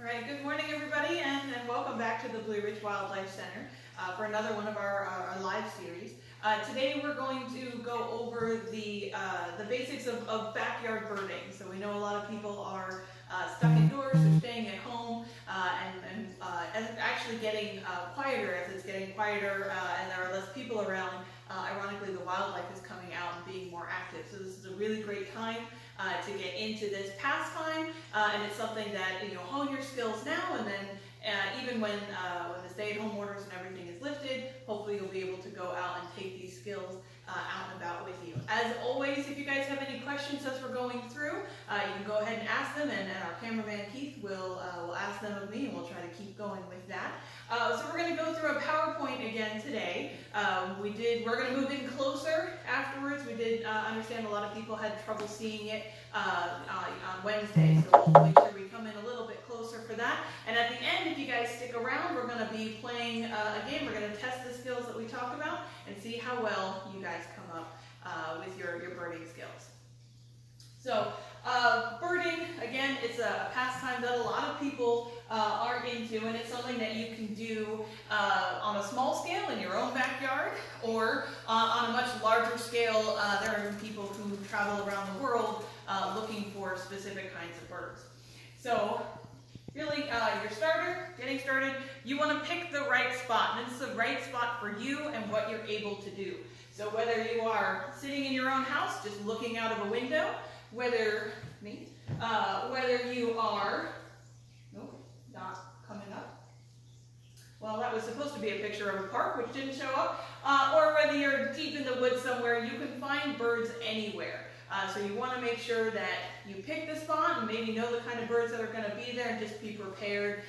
All right, good morning everybody, and welcome back to the Blue Ridge Wildlife Center for another one of our live series. Today we're going to go over the basics of backyard birding. So we know a lot of people are stuck indoors, they're staying at home, and actually getting quieter as it's getting quieter and there are less people around. Ironically, the wildlife is coming out and being more active. So this is a really great time to get into this pastime, and it's something that, you know, hone your skills now, and then even when the stay-at-home orders and everything is lifted, hopefully you'll be able to go out and take these skills out and about with you. As always, if you guys have any questions as we're going through, you can go ahead and ask them, and our cameraman Keith will ask them of me, and we'll try to keep going with that. So we're going to go through a PowerPoint again today. We're going to move in closer afterwards. We did understand a lot of people had trouble seeing it on Wednesday, so we'll make sure we come in a little bit closer for that. And at the end, if you guys stick around, we're going to be playing a game. We're going to test the skills that we talk about and see how well you guys come up with your birding skills. So birding, again, it's a pastime that a lot of people are into, and it's something that you can do on a small scale in your own backyard, or on a much larger scale. There are people who travel around the world looking for specific kinds of birds. So really, getting started, you want to pick the right spot, and this is the right spot for you and what you're able to do. So whether you are sitting in your own house, just looking out of a window, whether you are, nope, not coming up. Well, that was supposed to be a picture of a park, which didn't show up. Or whether you're deep in the woods somewhere, you can find birds anywhere. So you want to make sure that you pick the spot and maybe know the kind of birds that are going to be there, and just be prepared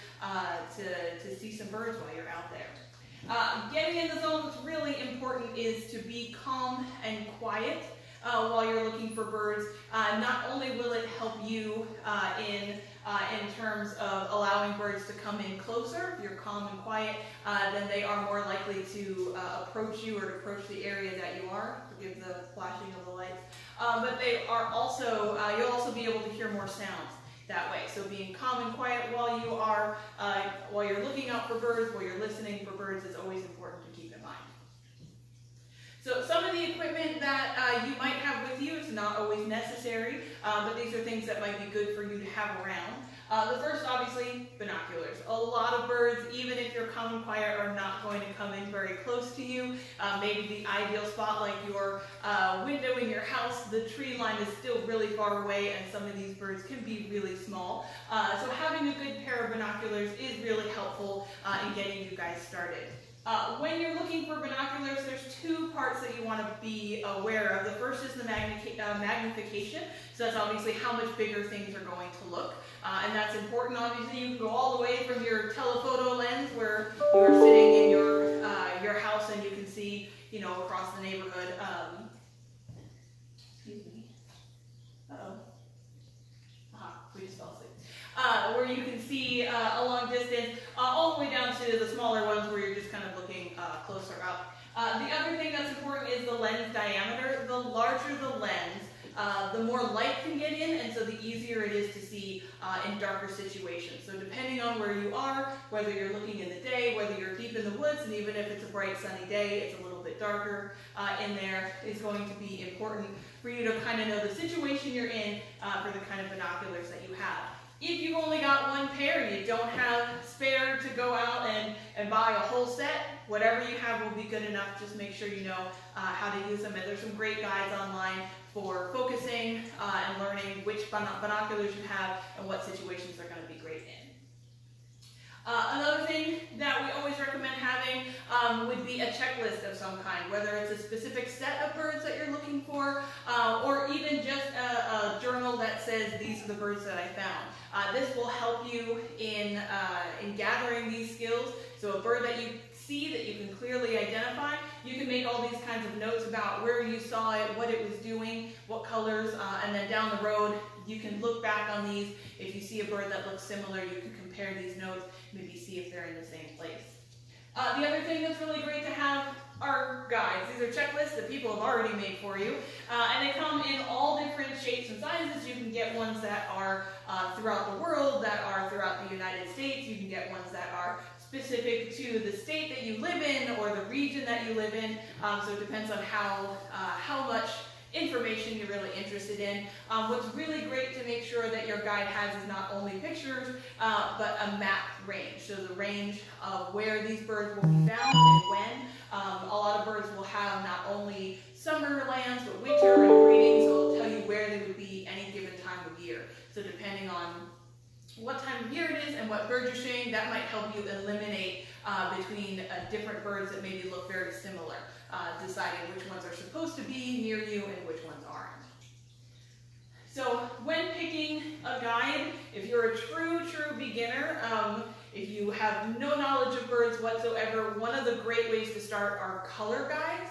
to see some birds while you're out there. Getting in the zone, what's really important is to be calm and quiet while you're looking for birds. Not only will it help you in terms of allowing birds to come in closer. If you're calm and quiet, then they are more likely to approach you or to approach the area that you are. Forgive the flashing of the lights. But they are also, you'll also be able to hear more sounds that way. So being calm and quiet while you're looking out for birds, while you're listening for birds, is always important to keep in mind. So some of the equipment that you might have with you is not always necessary, but these are things that might be good for you to have around. The first, obviously, binoculars. A lot of birds, even if you're calm and quiet, are not going to come in very close to you. Maybe the ideal spot, like your window in your house, the tree line is still really far away, and some of these birds can be really small. So having a good pair of binoculars is really helpful in getting you guys started. When you're looking for binoculars, there's two parts that you want to be aware of. The first is the magnification. So that's obviously how much bigger things are going to look. And that's important. Obviously, you can go all the way from your telephoto lens, where you're sitting in your house and you can see, you know, across the neighborhood. Excuse me. We just fell asleep. Where you can see a long distance, all the way down to the smaller ones where you're just kind of looking closer up. The other thing that's important is the lens diameter. The larger the lens, the more light can get in, and so the easier it is to see in darker situations. So depending on where you are, whether you're looking in the day, whether you're deep in the woods, and even if it's a bright sunny day, it's a little bit darker in there, is going to be important for you to kind of know the situation you're in for the kind of binoculars that you have. If you've only got one pair, you don't have spare to go out and buy a whole set, whatever you have will be good enough. Just make sure you know how to use them. And there's some great guides online for focusing and learning which binoculars you have and what situations they're going to be great in. Another thing that we always recommend having would be a checklist of some kind, whether it's a specific set of birds that you're looking for, or even just a journal that says these are the birds that I found. This will help you in gathering these skills. So a bird that you see that you can clearly identify, you can make all these kinds of notes about where you saw it, what it was doing, what colors, and then down the road you can look back on these. If you see a bird that looks similar, you can compare these notes, maybe see if they're in the same place. The other thing that's really great to have are guides. These are checklists that people have already made for you, and they come in all different shapes and sizes. You can get ones that are throughout the world, that are throughout the United States. You can get ones that are specific to the state that you live in or the region that you live in. So it depends on how much information you're really interested in. What's really great to make sure that your guide has is not only pictures, but a map range. So the range of where these birds will be found and when. A lot of birds will have not only summer lands, but winter and breeding, so it'll tell you where they would be any given time of year. So depending on what time of year it is and what bird you're seeing, that might help you eliminate between different birds that maybe look very similar, deciding which ones are supposed to be near you and which ones aren't. So when picking a guide, if you're a true beginner, if you have no knowledge of birds whatsoever, one of the great ways to start are color guides.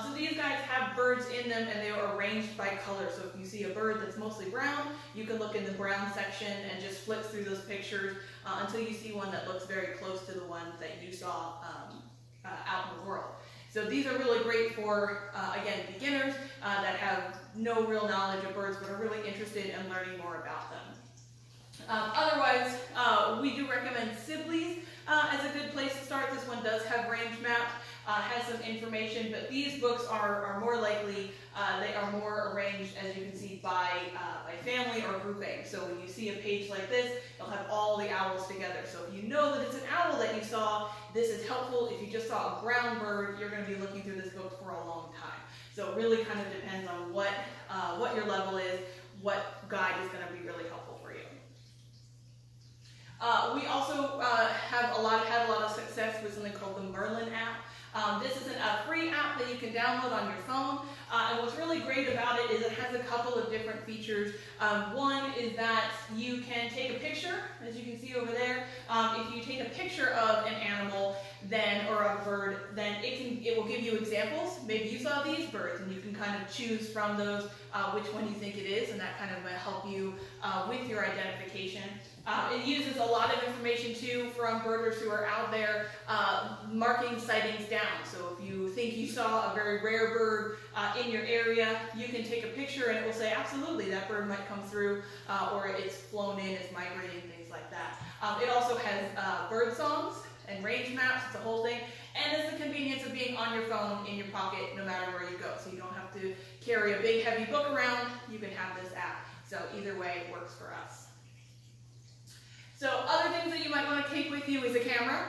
So these guides have birds in them and they are arranged by color. So if you see a bird that's mostly brown, you can look in the brown section and just flip through those pictures until you see one that looks very close to the one that you saw out in the world. So these are really great for, again, beginners that have no real knowledge of birds but are really interested in learning more about them. Otherwise, we do recommend Sibley's as a good place to start. This one does have range maps, has some information, but these books are more likely, they are more arranged, as you can see, by family or grouping. So when you see a page like this, it'll have all the owls together. So if you know that it's an owl that you saw, this is helpful. If you just saw a brown bird, you're going to be looking through this book for a long time. So it really kind of depends on what your level is, what guide is going to be really helpful for you. We also had a lot of success with something called the Merlin app. This is a free app that you can download on your phone. And what's really great about it is it has a couple of different features. One is that you can take a picture, as you can see over there. If you take a picture of an animal or a bird, then it will give you examples. Maybe you saw these birds, and you can kind of choose from those which one you think it is, and that kind of might help you with your identification. It uses a lot of information too from birders who are out there marking sightings down. So if you think you saw a very rare bird in your area, you can take a picture and it will say absolutely that bird might come through, or it's flown in, it's migrating, things like that. It also has bird songs and range maps. It's a whole thing, and it's the convenience of being on your phone in your pocket no matter where you go. So you don't have to carry a big heavy book around. You can have this app. So either way it works for us. So other things that you might want to take with you is a camera.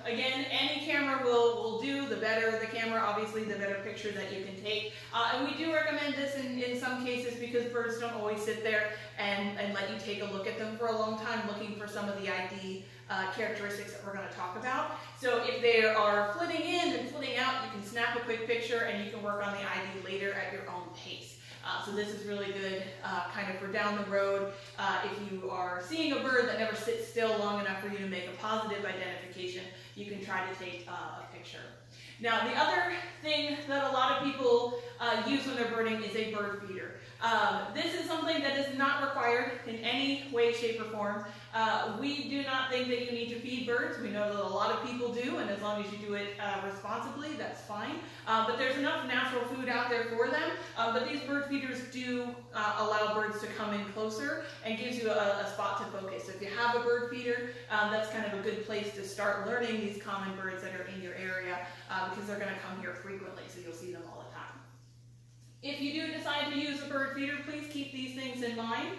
Again, any camera will do. The better the camera, obviously, the better picture that you can take. And we do recommend this in some cases because birds don't always sit there and let you take a look at them for a long time looking for some of the ID characteristics that we're going to talk about. So if they are flitting in and flitting out, you can snap a quick picture and you can work on the ID later at your own pace. So this is really good kind of for down the road. If you are seeing a bird that never sits still long enough for you to make a positive identification, you can try to take a picture. Now the other thing that a lot of people use when they're birding is a bird feeder. This is something that is not required in any way, shape, or form. We do not think that you need to feed birds. We know that a lot of people do, and as long as you do it responsibly, that's fine. But there's enough natural food out there for them. But these bird feeders do allow birds to come in closer and gives you a spot to focus. So if you have a bird feeder, that's kind of a good place to start learning these common birds that are in your area because they're going to come here frequently, so you'll see them all the time. If you do decide to use a bird feeder, please keep these things in mind.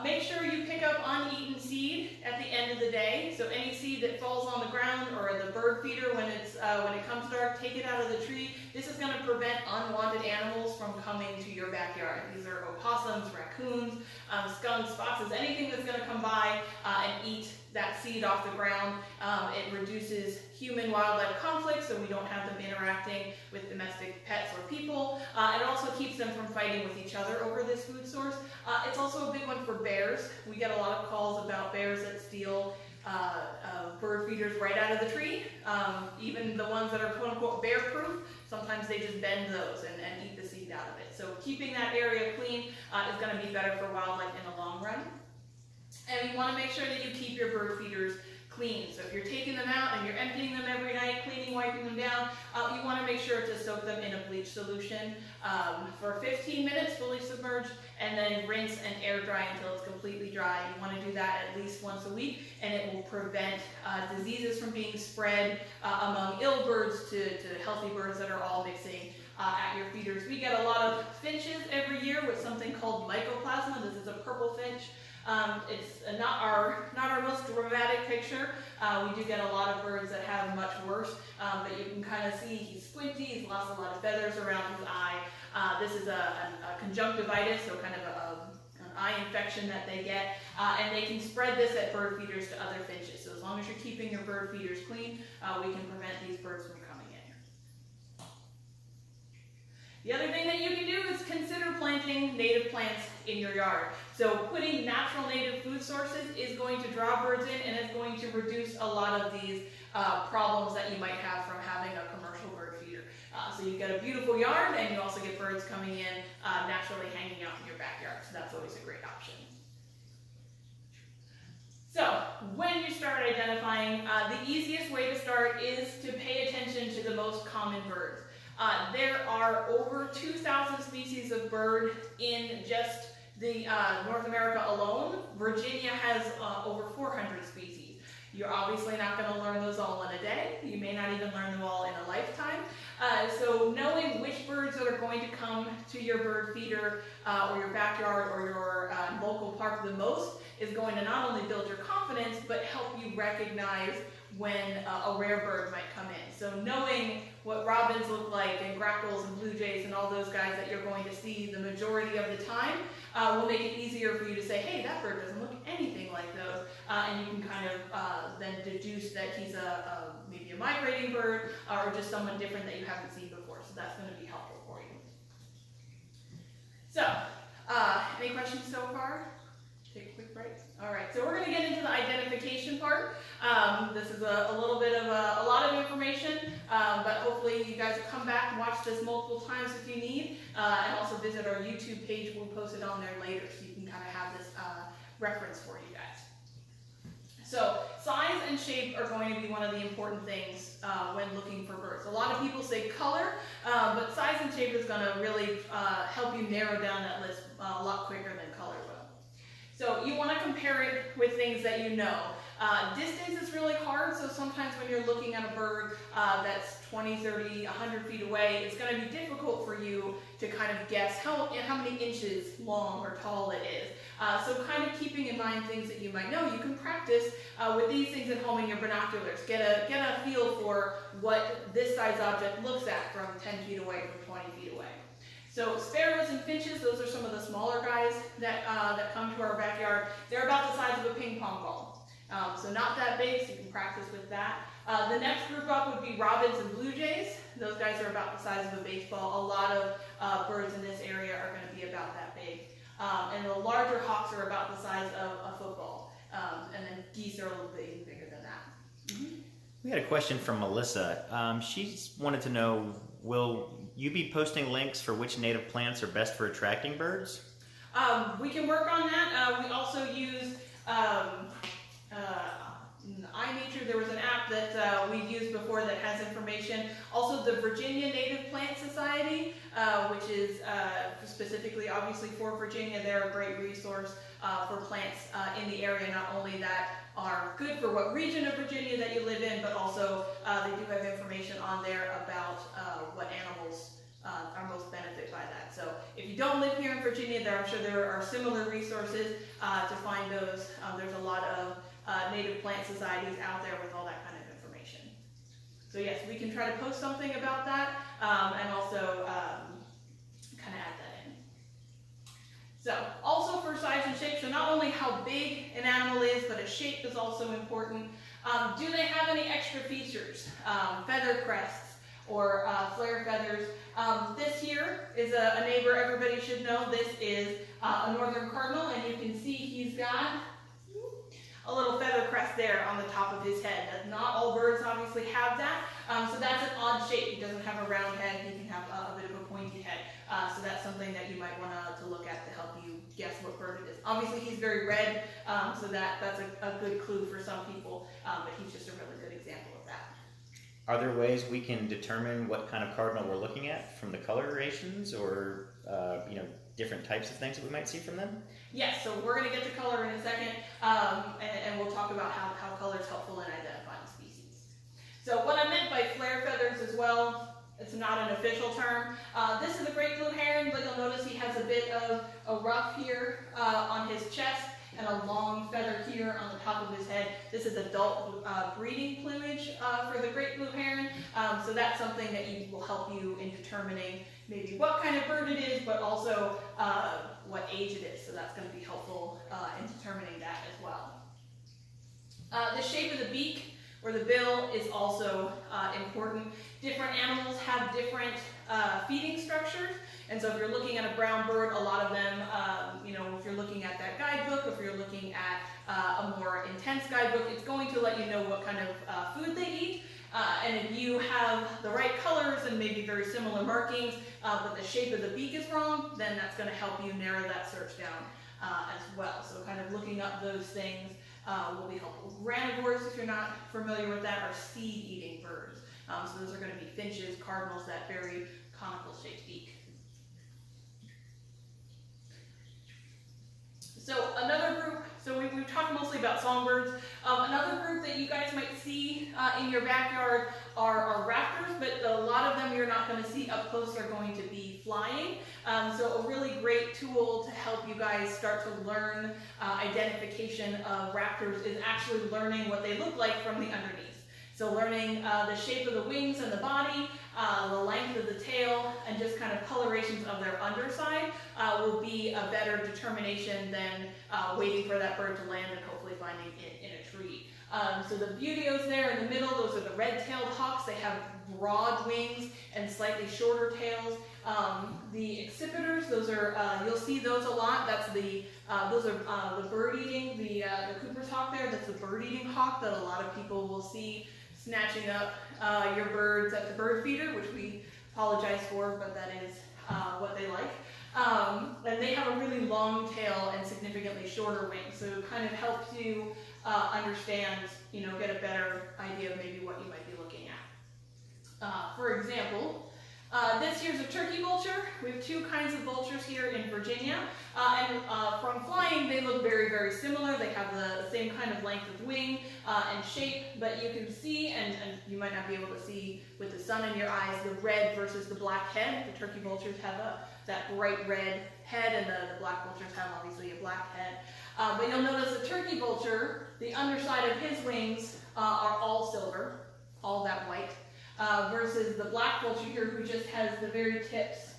Make sure you pick up uneaten seed at the end of the day. So any seed that falls on the ground or the bird feeder when it comes dark, take it out of the tree. This is going to prevent unwanted animals from coming to your backyard. These are opossums, raccoons, skunks, foxes, anything that's going to come by and eat that seed off the ground. It reduces human-wildlife conflict, so we don't have them interacting with domestic pets or people. It also keeps them from fighting with each other over this food source. It's also a big one for bears. We get a lot of calls about bears that steal bird feeders right out of the tree. Even the ones that are quote-unquote bear-proof, sometimes they just bend those and eat the seed out of it. So keeping that area clean is going to be better for wildlife in the long run. And you want to make sure that you keep your bird feeders clean. So if you're taking them out and you're emptying them every night, cleaning, wiping them down, you want to make sure to soak them in a bleach solution for 15 minutes, fully submerged, and then rinse and air dry until it's completely dry. You want to do that at least once a week, and it will prevent diseases from being spread among ill birds to healthy birds that are all mixing at your feeders. We get a lot of finches every year with something called Mycoplasma. This is a purple finch. It's not our most dramatic picture. We do get a lot of birds that have much worse, but you can kind of see he's squinty, he's lost a lot of feathers around his eye. This is a conjunctivitis, so kind of an eye infection that they get, and they can spread this at bird feeders to other finches. So as long as you're keeping your bird feeders clean, we can prevent these birds from coming in. The other thing that you can do is consider planting native plants in your yard. So putting natural native food sources is going to draw birds in, and it's going to reduce a lot of these problems that you might have from having a commercial bird feeder. So you get a beautiful yard, and you also get birds coming in naturally hanging out in your backyard. So that's always a great option. So when you start identifying, the easiest way to start is to pay attention to the most common birds. There are over 2,000 species of bird in just the North America alone. Virginia has over 400 species. You're obviously not going to learn those all in a day. You may not even learn them all in a lifetime. So knowing which birds that are going to come to your bird feeder or your backyard or your local park the most is going to not only build your confidence, but help you recognize when a rare bird might come in. So knowing what robins look like and grackles and blue jays and all those guys that you're going to see the majority of the time will make it easier for you to say, hey, that bird doesn't look anything like those. And you can kind of then deduce that he's maybe a migrating bird or just someone different that you haven't seen before. So that's going to be helpful for you. So, any questions so far? Take a quick break. All right, so we're going to get into the identification part. This is a little bit of a lot of information, but hopefully you guys will come back and watch this multiple times if you need, and also visit our YouTube page. We'll post it on there later so you can kind of have this reference for you guys. So size and shape are going to be one of the important things when looking for birds. A lot of people say color, but size and shape is going to really help you narrow down that list a lot quicker than color will. So you want to compare it with things that you know. Distance is really hard, so sometimes when you're looking at a bird that's 20, 30, 100 feet away, it's going to be difficult for you to kind of guess how many inches long or tall it is. So kind of keeping in mind things that you might know, you can practice with these things at home in your binoculars. Get a feel for what this size object looks at from 10 feet away, from 20 feet away. So sparrows and finches, those are some of the smaller guys that come to our backyard. They're about the size of a ping pong ball. So not that big, so you can practice with that. The next group up would be robins and blue jays. Those guys are about the size of a baseball. A lot of birds in this area are going to be about that big. And the larger hawks are about the size of a football. And then geese are a little bit even bigger than that. Mm-hmm. We had a question from Melissa. She wanted to know, will you be posting links for which native plants are best for attracting birds? We can work on that. We also use iNature. There was an app that we've used before that has information. Also the Virginia Native Plant Society, which is specifically obviously for Virginia. They're a great resource for plants in the area, not only that are good for what region of Virginia that you live in, but also they do have information on there about what animals are most benefited by that. So if you don't live here in Virginia, I'm sure there are similar resources to find those. There's a lot of native plant societies out there with all that kind of information. So yes, we can try to post something about that and also kind of add that in. So also for size and shape, so not only how big an animal is, but a shape is also important. Do they have any extra features? Feather crests or flare feathers. This here is a neighbor everybody should know. This is a northern cardinal, and you can see he's got a little feather crest there on the top of his head. Not all birds obviously have that, so that's an odd shape. He doesn't have a round head, he can have a bit of a pointy head. So that's something that you might want to look at to help you guess what bird it is. Obviously he's very red, so that's a good clue for some people, but he's just a really good example of that. Are there ways we can determine what kind of cardinal we're looking at from the colorations, or different types of things that we might see from them? Yes, so we're going to get to color in a second, and we'll talk about how color is helpful in identifying species. So what I meant by flare feathers as well, it's not an official term. This is a great blue heron, but you'll notice he has a bit of a ruff here on his chest and a long feather here on the top of his head. This is adult breeding plumage for the great blue heron, so that's something that will help you in determining maybe what kind of bird it is, but also what age it is, so that's going to be helpful in determining that as well. The shape of the beak or the bill is also important. Different animals have different feeding structures, and so if you're looking at a brown bird, a lot of them, if you're looking at that guidebook, if you're looking at a more intense guidebook, it's going to let you know what kind of food they eat. And if you have the right colors and maybe very similar markings, but the shape of the beak is wrong, then that's going to help you narrow that search down as well. So kind of looking up those things will be helpful. Granivores, if you're not familiar with that, are seed-eating birds. So those are going to be finches, cardinals, that very conical-shaped beak. So another group, so we've talked mostly about songbirds. Another group that you guys might see in your backyard are raptors, but a lot of them you're not going to see up close. They're going to be flying. So a really great tool to help you guys start to learn identification of raptors is actually learning what they look like from the underneath. So learning the shape of the wings and the body, the length of the tail, and just kind of colorations of their underside will be a better determination than waiting for that bird to land and hopefully finding it in a tree. So the Buteos there in the middle, those are the red-tailed hawks. They have broad wings and slightly shorter tails. The accipiters, those are you'll see those a lot. That's those are the bird-eating, the Cooper's hawk there. That's the bird-eating hawk that a lot of people will see snatching up your birds at the bird feeder, which we apologize for, but that is what they like. And they have a really long tail and significantly shorter wings, so it kind of helps you understand, get a better idea of maybe what you might be looking at. For example, this here's a turkey vulture. We have two kinds of vultures here in Virginia, and from flying they look very, very similar. They have the same kind of length of wing and shape, but you can see, and you might not be able to see with the sun in your eyes, the red versus the black head. The turkey vultures have that bright red head, and the black vultures have obviously a black head. But you'll notice the turkey vulture, the underside of his wings are all silver, all that white. Versus the black vulture here, who just has the very tips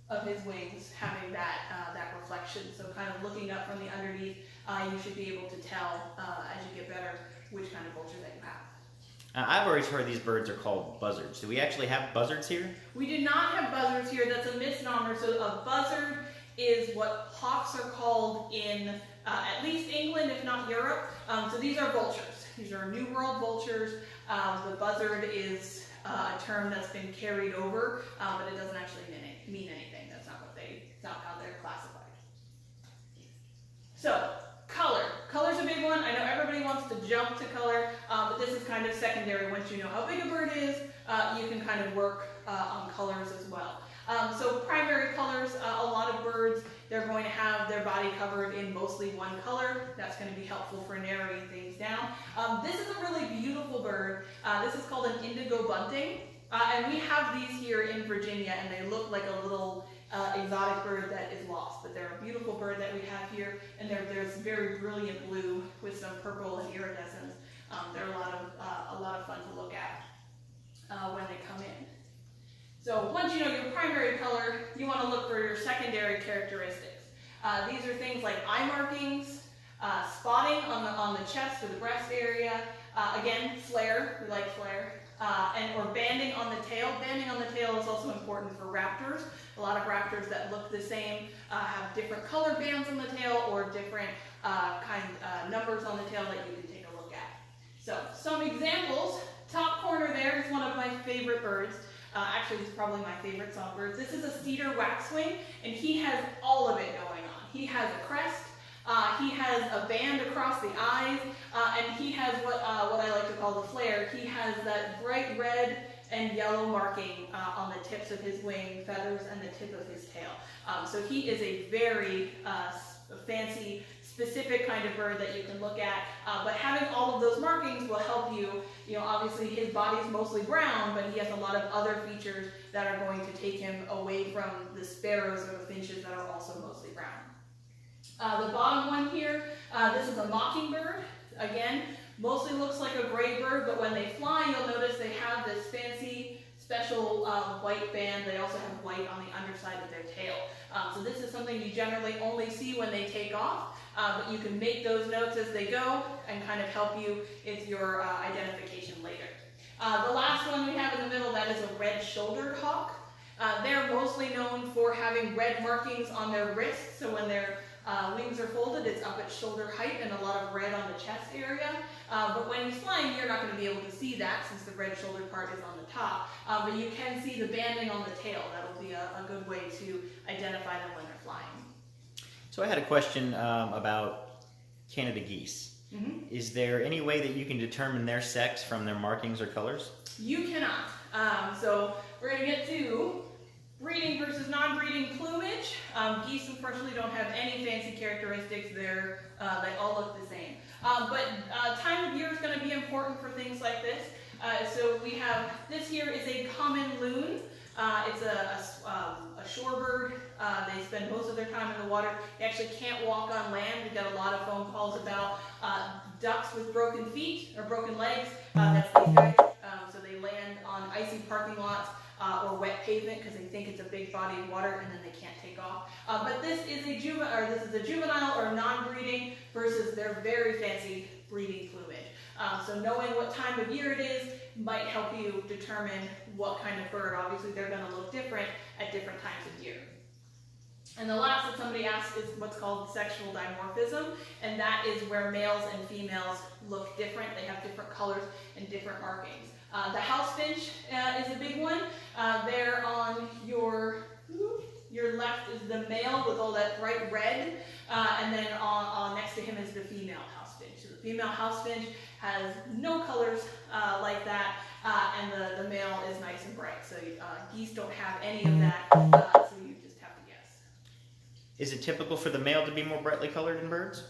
of his wings having that reflection. So kind of looking up from the underneath, you should be able to tell as you get better which kind of vulture that you have. I've always heard these birds are called buzzards. Do we actually have buzzards here? We do not have buzzards here. That's a misnomer. So a buzzard is what hawks are called in at least England, if not Europe. So these are vultures. These are New World vultures. The buzzard is a term that's been carried over, but it doesn't actually mean anything. That's not how they're classified. So, color. Color's a big one. I know everybody wants to jump to color, but this is kind of secondary. Once you know how big a bird is, you can kind of work on colors as well. So primary colors, a lot of birds, they're going to have their body covered in mostly one color. That's going to be helpful for narrowing things down. This is a really beautiful bird. This is called an indigo bunting. And we have these here in Virginia, and they look like a little exotic bird that is lost. But they're a beautiful bird that we have here, and there's very brilliant blue with some purple and iridescence. They're a lot of fun to look at when they come in. So once you know your primary color, you want to look for your secondary characteristics. These are things like eye markings, spotting on the chest or the breast area. Again, flare, we like flare. Or banding on the tail. Banding on the tail is also important for raptors. A lot of raptors that look the same have different color bands on the tail or different numbers on the tail that you can take a look at. So some examples. Top corner there is one of my favorite birds. Actually, it's probably my favorite songbird. This is a cedar waxwing, and he has all of it going on. He has a crest, he has a band across the eyes, and he has what I like to call the flare. He has that bright red and yellow marking on the tips of his wing feathers and the tip of his tail. So he is a very fancy, specific kind of bird that you can look at, but having all of those markings will help you. Obviously his body is mostly brown, but he has a lot of other features that are going to take him away from the sparrows or the finches that are also mostly brown. The bottom one here, this is a mockingbird. Again, mostly looks like a gray bird, but when they fly, you'll notice they have this fancy, special white band. They also have white on the underside of their tail. So this is something you generally only see when they take off, but you can make those notes as they go and kind of help you with your identification later. The last one we have in the middle, that is a red-shouldered hawk. They're mostly known for having red markings on their wrists, so when their wings are folded, it's up at shoulder height and a lot of red on the chest area. But when he's flying, you're not going to be able to see that since the red shoulder part is on the top. But you can see the banding on the tail. That'll be a good way to identify them when they're flying. So I had a question about Canada geese. Mm-hmm. Is there any way that you can determine their sex from their markings or colors? You cannot. So we're going to get to breeding versus non-breeding plumage. Geese unfortunately don't have any fancy characteristics. They all look the same. But time of year is going to be important for things like this. So we have, this here is a common loon. It's a shorebird. They spend most of their time in the water. They actually can't walk on land. We got a lot of phone calls about ducks with broken feet or broken legs. That's these guys. So they land on icy parking lots or wet pavement because they think it's a big body of water and then they can't take off. But this is a juvenile or non-breeding versus their very fancy breeding plumage. So knowing what time of year it is might help you determine what kind of bird. Obviously they're going to look different at different times of year. And the last that somebody asked is what's called sexual dimorphism, and that is where males and females look different. They have different colors and different markings. The house finch is a big one. There on your left is the male with all that bright red, and then on next to him is the female house finch. So the female house finch has no colors like that, and the male is nice and bright. So geese don't have any of that, so you just have to guess. Is it typical for the male to be more brightly colored in birds?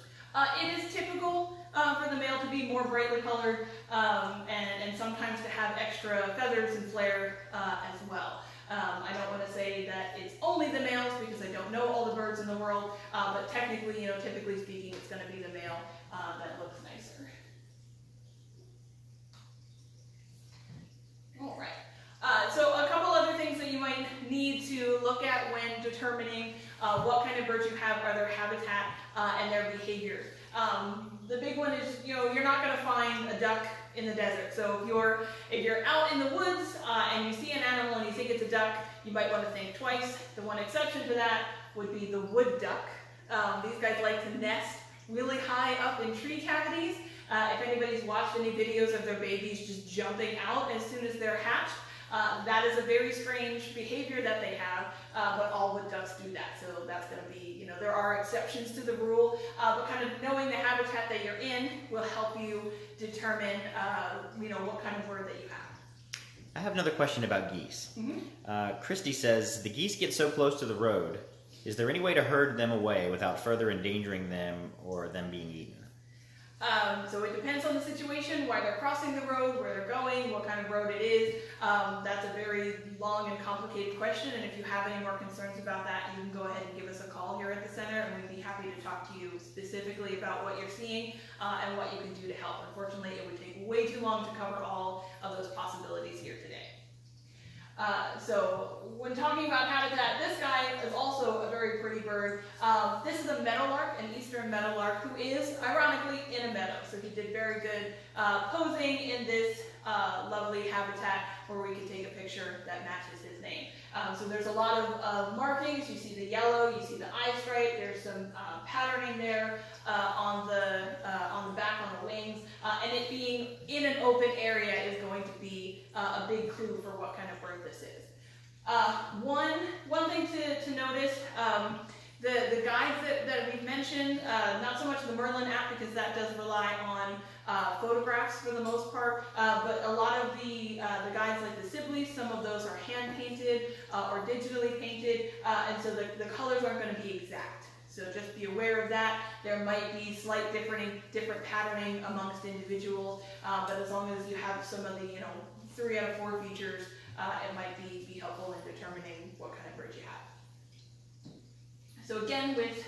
It is typical for the male to be more brightly colored and sometimes to have extra feathers and flair as well. I don't want to say that it's only the males because I don't know all the birds in the world, but technically, typically speaking, it's going to be the male that looks nicer. All right. So a couple other things that you might need to look at when determining what kind of birds you have are their habitat and their behavior. The big one is, you're not going to find a duck in the desert. So if you're out in the woods and you see an animal and you think it's a duck, you might want to think twice. The one exception to that would be the wood duck. These guys like to nest really high up in tree cavities. If anybody's watched any videos of their babies just jumping out as soon as they're hatched, that is a very strange behavior that they have, but all wood ducks do that. So that's going to be, there are exceptions to the rule, but kind of knowing the habitat that you're in will help you determine, what kind of bird that you have. I have another question about geese. Mm-hmm. Christy says, the geese get so close to the road. Is there any way to herd them away without further endangering them or them being eaten? So it depends on the situation, why they're crossing the road, where they're going, what kind of road it is. That's a very long and complicated question, and if you have any more concerns about that, you can go ahead and give us a call here at the center, and we'd be happy to talk to you specifically about what you're seeing and what you can do to help. Unfortunately, it would take way too long to cover all of those possibilities here today. So when talking about habitat, this guy is also a very pretty bird. This is a meadowlark, an eastern meadowlark, who is ironically in a meadow. So he did very good posing in this lovely habitat where we can take a picture that matches his name. So there's a lot of markings. You see the yellow, you see the eye stripe. There's some patterning there on the back, on the wings, and it being in an open area is going to be a big clue for what what kind of bird this is. One thing to notice, the guides that we've mentioned, not so much the Merlin app because that does rely on photographs for the most part, but a lot of the guides like the Sibley, some of those are hand painted or digitally painted, and so the colors aren't going to be exact. So just be aware of that. There might be slight different patterning amongst individuals, but as long as you have some of the 3 out of 4 features, it might be helpful in determining what kind of bird you have. So again, with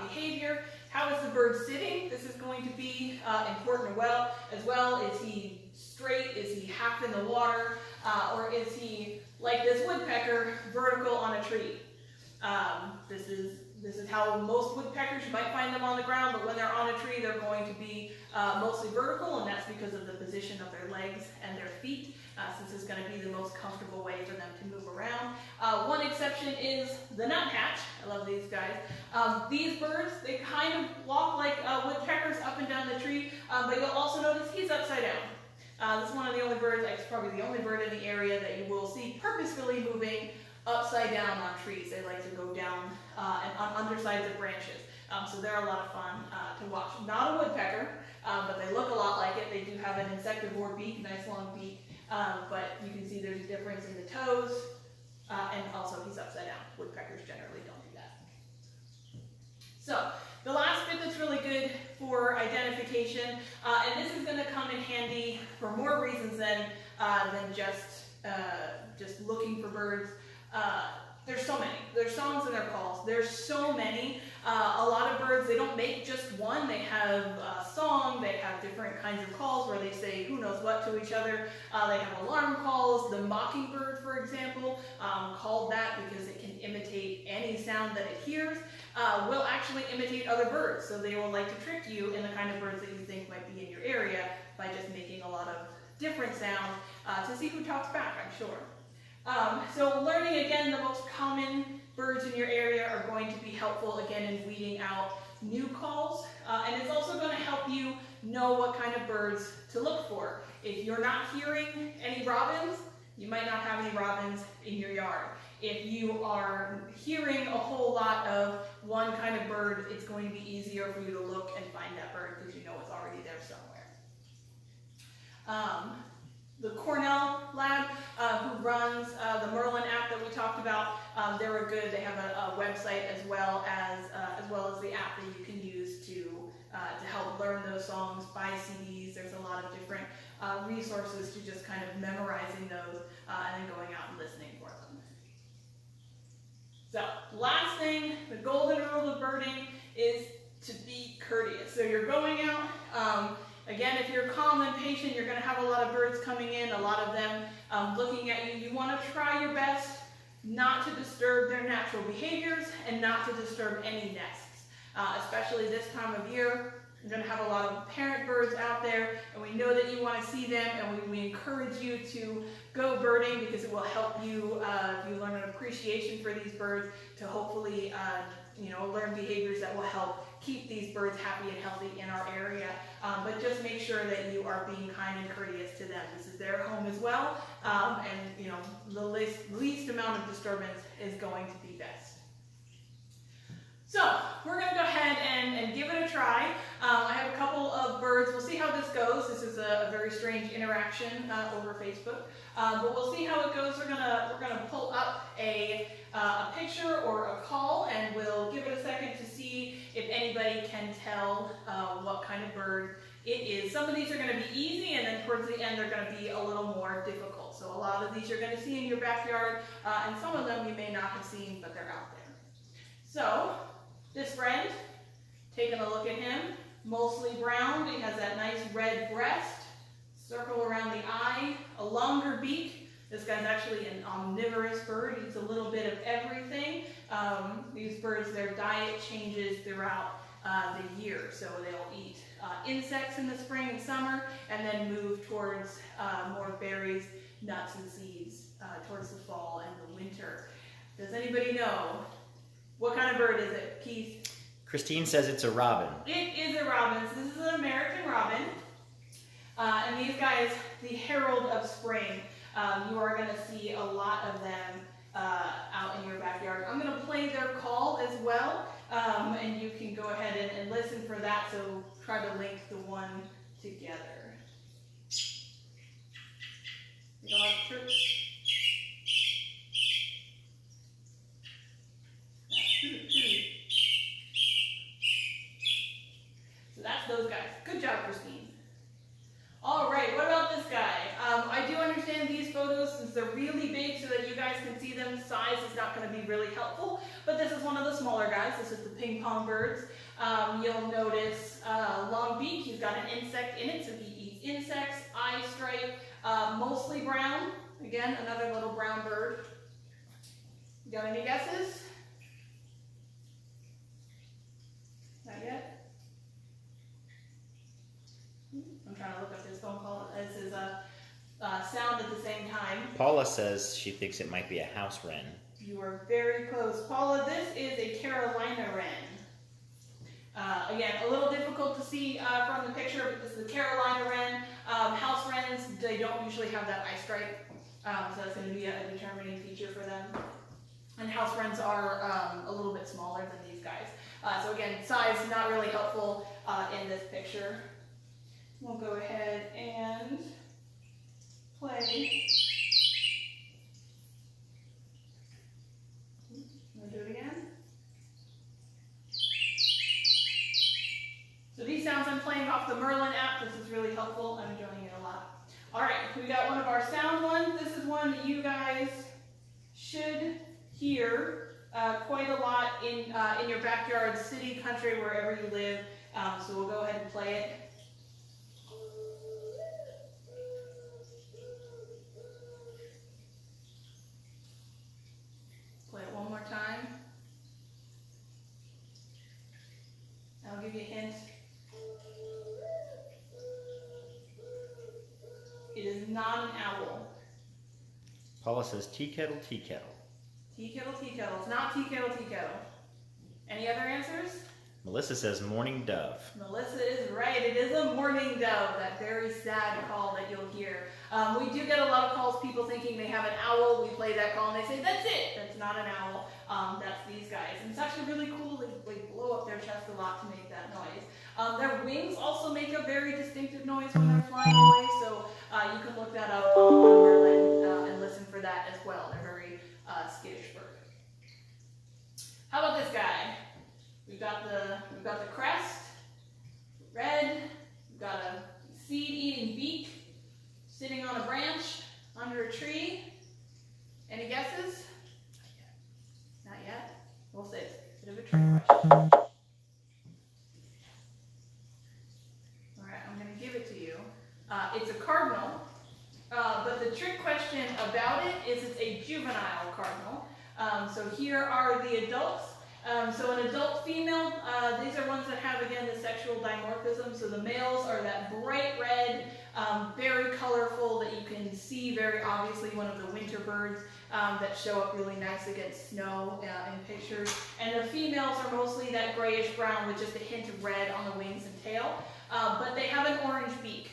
behavior, how is the bird sitting? This is going to be important as well. Is he straight? Is he half in the water? Or is he, like this woodpecker, vertical on a tree? This is how most woodpeckers, you might find them on the ground, but when they're on a tree, they're going to be mostly vertical, and that's because of the position of their legs and their feet. Since it's going to be the most comfortable way for them to move around. One exception is the nuthatch. I love these guys. These birds, they kind of walk like woodpeckers up and down the tree, but you'll also notice he's upside down. This is one of the only birds, it's probably the only bird in the area that you will see purposefully moving upside down on trees. They like to go down and on undersides of branches. So they're a lot of fun to watch. Not a woodpecker, but they look a lot like it. They do have an insectivore beak, nice long beak. But you can see there's a difference in the toes, and also he's upside down. Woodpeckers generally don't do that. So the last bit that's really good for identification, and this is going to come in handy for more reasons than just looking for birds. There's so many. There's songs and their calls. There's so many. A lot of birds, they don't make just one. They have a song. They have different kinds of calls where they say who knows what to each other. They have alarm calls. The Mockingbird, for example, called that because it can imitate any sound that it hears, will actually imitate other birds. So they will like to trick you in the kind of birds that you think might be in your area by just making a lot of different sounds to see who talks back, I'm sure. So learning, again, the most common birds in your area are going to be helpful, again, in weeding out new calls. And it's also going to help you know what kind of birds to look for. If you're not hearing any robins, you might not have any robins in your yard. If you are hearing a whole lot of one kind of bird, it's going to be easier for you to look and find that bird because you know it's already there somewhere. The Cornell Lab, who runs the Merlin app that we talked about, they're good. They have a website as well as the app that you can use to help learn those songs, buy CDs. There's a lot of different resources to just kind of memorizing those and then going out and listening for them. So, last thing, the golden rule of birding is to be courteous. So you're going out. Again, if you're calm and patient, you're going to have a lot of birds coming in, a lot of them looking at you. You want to try your best not to disturb their natural behaviors and not to disturb any nests. Especially this time of year, you're going to have a lot of parent birds out there, and we know that you want to see them, and we encourage you to go birding because it will help you, if you learn an appreciation for these birds, to hopefully learn behaviors that will help keep these birds happy and healthy in our area. But just make sure that you are being kind and courteous to them. This is their home as well, and the least amount of disturbance is going to be best. So we're going to go ahead and give it a try. I have a couple of birds. We'll see how this goes. This is a very strange interaction over Facebook, but we'll see how it goes. We're gonna pull up a picture or a call, and we'll give it a second to see if anybody can tell what kind of bird it is. Some of these are going to be easy, and then towards the end they're going to be a little more difficult. So a lot of these you're going to see in your backyard, and some of them you may not have seen, but they're out there. So this friend, taking a look at him, mostly brown. He has that nice red breast, circle around the eye, a longer beak. This guy's actually an omnivorous bird. Eats a little bit of everything. These birds, their diet changes throughout the year. So they'll eat insects in the spring and summer, and then move towards more berries, nuts, and seeds towards the fall and the winter. Does anybody know? What kind of bird is it, Keith? Christine says it's a robin. It is a robin. So this is an American robin. And these guys, the herald of spring. you are going to see a lot of them out in your backyard. I'm going to play their call as well, and you can go ahead and listen for that, so try to link the one together. You know, so that's those guys. Good job, Christine. All right, what about this guy? I do understand these photos, since they're really big so that you guys can see them, size is not going to be really helpful, but this is one of the smaller guys. This is the ping pong birds. You'll notice long beak. He's got an insect in it, so he eats insects. Eye stripe, mostly brown. Again, another little brown bird. You got any guesses? Not yet? I'm trying to look up his phone call. This is a sound at the same time. Paula says she thinks it might be a house wren. You are very close. Paula, this is a Carolina wren. Again, a little difficult to see from the picture, but this is the Carolina wren. House wrens, they don't usually have that eye stripe, so that's going to be a determining feature for them. And house wrens are a little bit smaller than these guys. So again, size not really helpful in this picture. We'll go ahead and play. We'll do it again. So these sounds I'm playing off the Merlin app. This is really helpful. I'm enjoying it a lot. All right, we got one of our sound ones. This is one that you guys should hear quite a lot in your backyard, city, country, wherever you live. So we'll go ahead and play it. Play it one more time. I'll give you a hint. It is not an owl. Paula says tea kettle, tea kettle. Tea kettle, tea kettle. It's not tea kettle, tea kettle. Any other answers? Melissa says mourning dove. Melissa is right. It is a mourning dove, that very sad call that you'll hear. We do get a lot of calls, people thinking they have an owl. We play that call and they say, that's it. That's not an owl. That's these guys. And it's actually really cool. They blow up their chest a lot to make that noise. Their wings also make a very distinctive noise when they're flying away. So you can look that up on Merlin and listen for that as well. They're very skittish bird. How about this guy? We've got the crest, red. We've got a seed-eating beak sitting on a branch under a tree. Any guesses? Not yet. We'll say it's a bit of a trick question. All right, I'm going to give it to you. It's a cardinal, but the trick question about it is it's a juvenile cardinal. So here are the adults. So an adult female, these are ones that have, again, the sexual dimorphism. So the males are that bright red, very colorful, that you can see very obviously, one of the winter birds that show up really nice against snow in pictures. And the females are mostly that grayish brown with just a hint of red on the wings and tail. But they have an orange beak.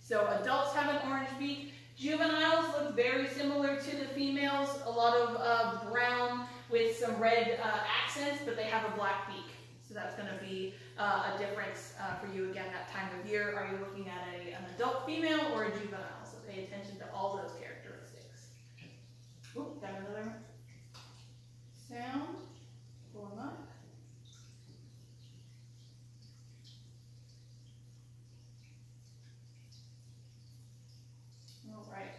So adults have an orange beak. Juveniles look very similar to the females, a lot of brown with some red accents, but they have a black beak. So that's going to be a difference for you again that time of year. Are you looking at an adult female or a juvenile? So pay attention to all those characteristics. Oop, got another sound. Pull them up. All right.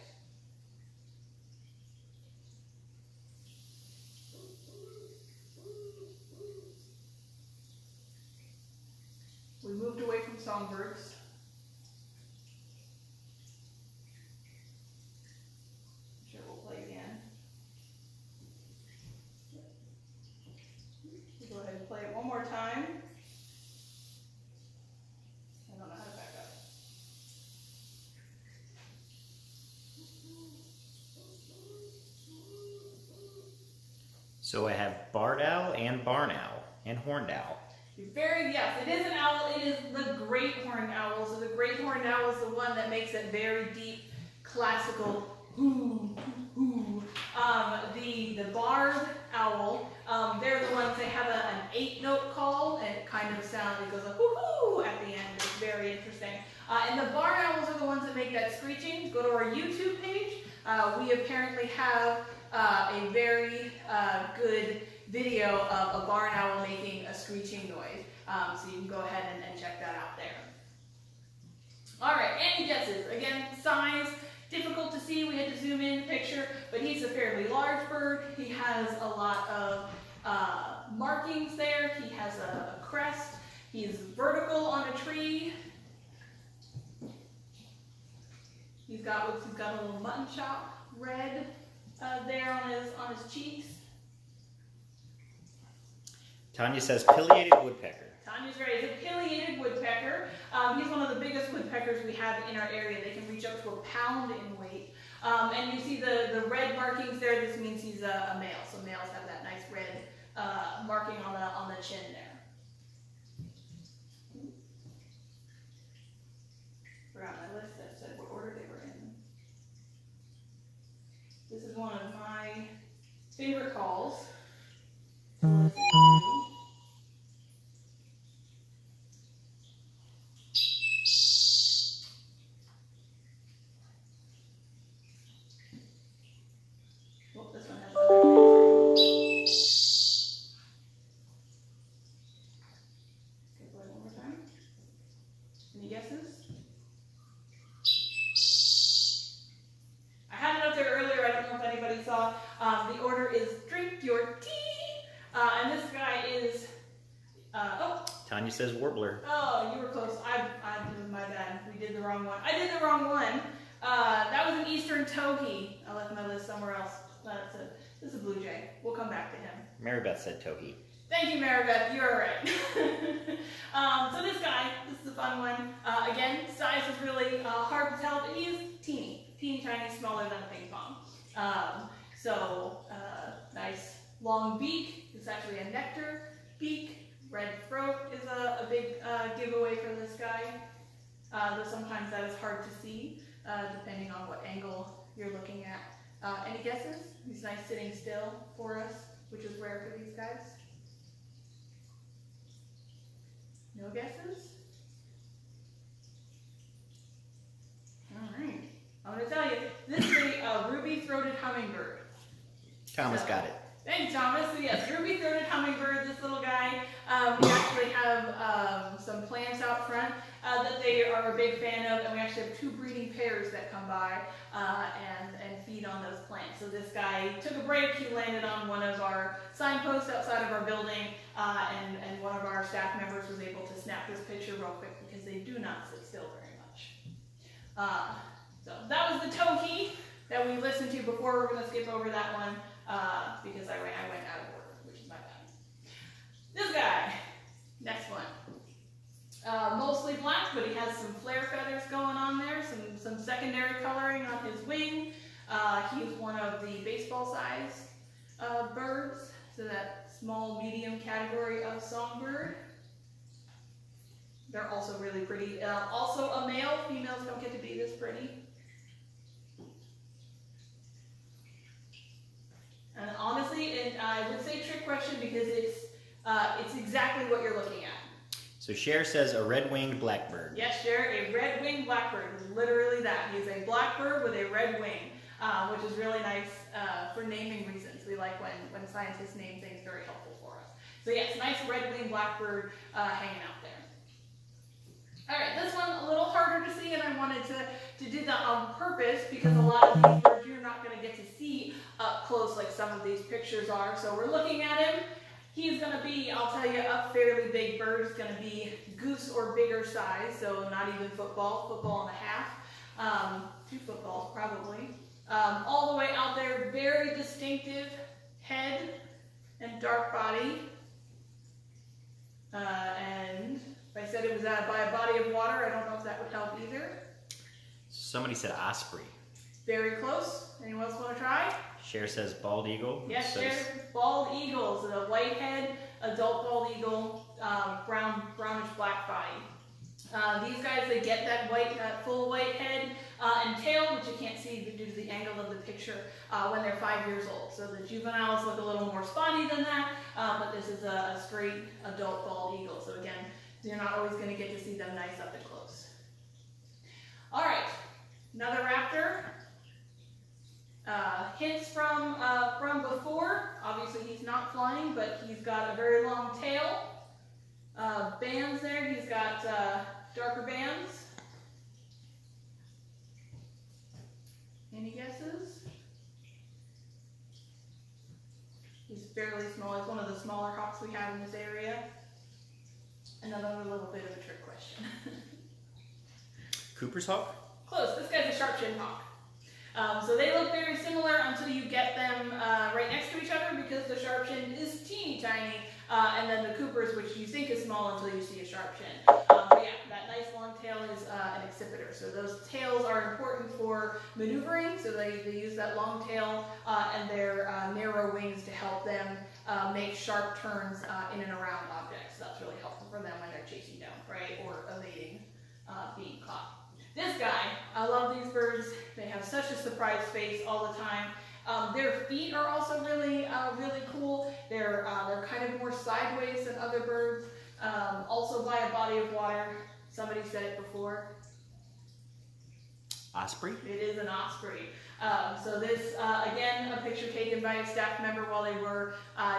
We moved away from songbirds. I'm sure we'll play again. We'll go ahead and play it one more time. I don't know how to back up. So I have barred owl and barn owl and horned owl. Yes, it is an owl. It is the great horned owl. So the great horned owl is the one that makes that very deep, classical hoo, hoo. The barred owl, they're the ones that have an 8-note call, and it kind of sounds, it goes a hoo-hoo at the end. It's very interesting. And the barred owls are the ones that make that screeching. Go to our YouTube page. We apparently have a very good video of a barn owl making a screeching noise. So you can go ahead and check that out there. All right, any guesses? Again, size, difficult to see. We had to zoom in the picture, but he's a fairly large bird. He has a lot of markings there. He has a crest. He's vertical on a tree. He's got a little mutton chop red there on his cheeks. Tanya says pileated woodpecker. Tanya's right. He's a pileated woodpecker. He's one of the biggest woodpeckers we have in our area. They can reach up to 1 pound in weight. And you see the red markings there. This means he's a male. So males have that nice red marking on the chin there. Forgot my list that said what order they were in. This is one of my favorite calls to listen to. The order is drink your tea, and this guy is, Tanya says warbler. Oh, you were close. My bad. We did the wrong one. I did the wrong one. That was an eastern towhee. I left my list somewhere else. This is a blue jay. We'll come back to him. Mary Beth said towhee. Thank you, Mary Beth. You're right. So this guy, this is a fun one. Again, size is really hard to tell, but he is teeny tiny, smaller than a ping pong. Nice long beak. It's actually a nectar beak. Red throat is a big giveaway for this guy. Though sometimes that is hard to see, depending on what angle you're looking at. Any guesses? He's nice sitting still for us, which is rare for these guys. No guesses? All right. I'm going to tell you, this is a ruby-throated hummingbird. Thomas got it. Thanks, Thomas. So yes, ruby-throated hummingbird, this little guy. We actually have some plants out front that they are a big fan of, and we actually have 2 breeding pairs that come by and feed on those plants. So this guy took a break. He landed on one of our signposts outside of our building, and one of our staff members was able to snap this picture real quick because they do not sit still very much. So that was the towhee that we listened to before. We're going to skip over that one because I went out of order, which is my bad. This guy, next one. Mostly black, but he has some flare feathers going on there, some secondary coloring on his wing. He's one of the baseball-sized birds, so that small, medium category of songbird. They're also really pretty. Also a male. Females don't get to be this pretty. And honestly, I would say trick question because it's exactly what you're looking at. So Cher says a RedWinged Blackbird. Yes, Cher, a RedWinged Blackbird is literally that. He's a blackbird with a red wing, which is really nice for naming reasons. We like when scientists name things, very helpful for us. So yes, nice RedWinged Blackbird hanging out there. All right, this one a little harder to see, and I wanted to do that on purpose because a lot of these birds you're not going to get to see up close like some of these pictures are. So we're looking at him. He's going to be, I'll tell you, a fairly big bird. He's going to be goose or bigger size, so not even football and a half. 2 footballs probably. All the way out there, very distinctive head and dark body. And if I said it was by a body of water, I don't know if that would help either. Somebody said osprey. Very close. Anyone else want to try? Cher says bald eagle. Yes, Cher. Bald eagle. So the white head, adult bald eagle, brownish black body. These guys, they get that white, full white head and tail, which you can't see due to the angle of the picture, when they're 5 years old. So the juveniles look a little more spotty than that, but this is a straight adult bald eagle. So again, you're not always going to get to see them nice up and close. All right, another raptor. Hints from before. Obviously he's not flying, but he's got a very long tail. Bands there, he's got darker bands. Any guesses? He's fairly small. He's one of the smaller hawks we have in this area. Another little bit of a trick question. Cooper's hawk? Close. This guy's a sharp-shinned hawk. So they look very similar until you get them right next to each other, because the sharp-shinned is teeny tiny, and then the Cooper's, which you think is small until you see a sharp-shinned. But yeah, that nice long tail is an accipiter. So those tails are important for maneuvering, so they use that long tail and their narrow wings to help them make sharp turns in and around objects. So that's really helpful for them when they're chasing down prey or evading being caught. This guy, I love these birds. They have such a surprise face all the time. Their feet are also really cool. They're kind of more sideways than other birds. Also by a body of water. Somebody said it before. Osprey? It is an osprey. So this, again, a picture taken by a staff member while they were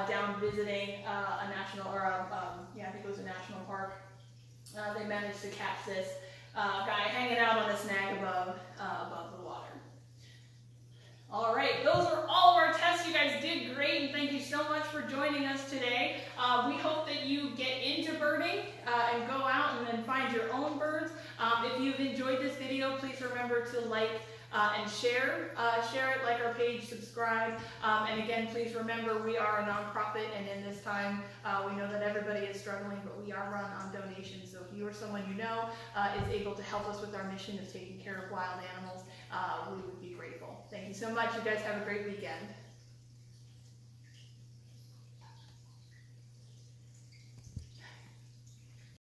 down visiting a national, or I think it was a national park. They managed to catch this guy hanging out on a snag above the water. All right, those are all of our tests. You guys did great, and thank you so much for joining us today. We hope that you get into birding and go out and then find your own birds. If you've enjoyed this video, please remember to like and share it, like our page, subscribe, and again, please remember we are a nonprofit, and in this time we know that everybody is struggling, but we are run on donations. So if you or someone you know is able to help us with our mission of taking care of wild animals, we would be grateful. Thank you so much. You guys have a great weekend.